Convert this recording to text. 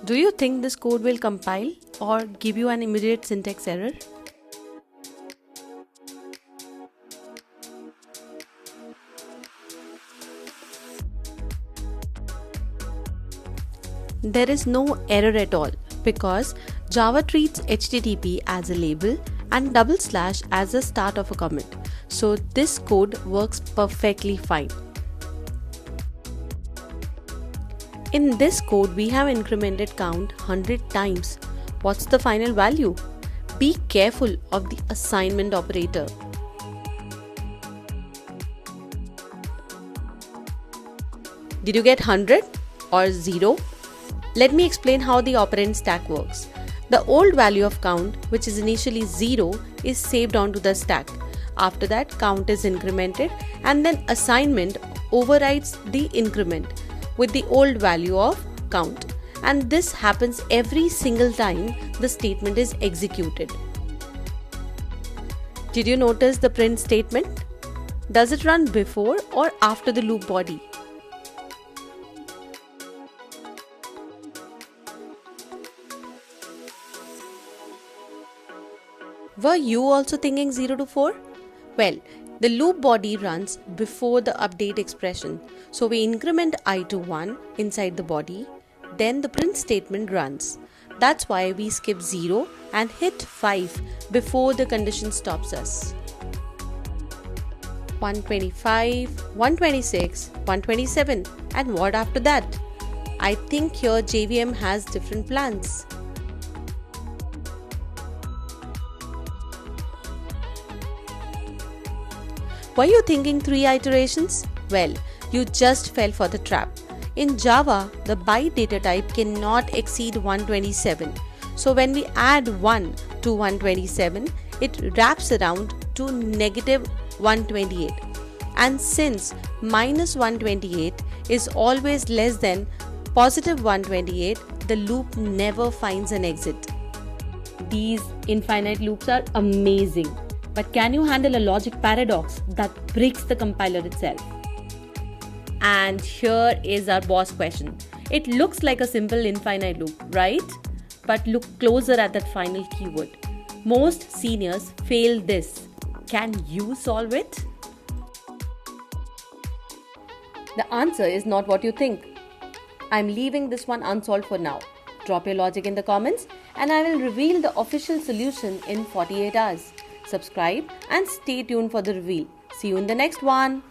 Do you think this code will compile or give you an immediate syntax error? There is no error at all because Java treats HTTP as a label and / as the start of a commit. So this code works perfectly fine. In this code, we have incremented count 100 times. What's the final value? Be careful of the assignment operator. Did you get 100 or 0? Let me explain how the operand stack works. The old value of count, which is initially 0, is saved onto the stack. After that, count is incremented and then assignment overrides the increment with the old value of count, and this happens every single time the statement is executed. Did you notice the print statement? Does it run before or after the loop body? Were you also thinking 0 to 4? Well, the loop body runs before the update expression. So we increment I to 1 inside the body, then the print statement runs. That's why we skip 0 and hit 5 before the condition stops us. 125, 126, 127, and what after that? I think here JVM has different plans. Were you thinking 3 iterations? Well, you just fell for the trap. In Java, the byte data type cannot exceed 127. So when we add 1 to 127, it wraps around to negative 128. And since minus 128 is always less than positive 128, the loop never finds an exit. These infinite loops are amazing. But can you handle a logic paradox that breaks the compiler itself? And here is our boss question. It looks like a simple infinite loop, right? But look closer at that final keyword. Most seniors fail this. Can you solve it? The answer is not what you think. I'm leaving this one unsolved for now. Drop your logic in the comments and I will reveal the official solution in 48 hours. Subscribe and stay tuned for the reveal. See you in the next one.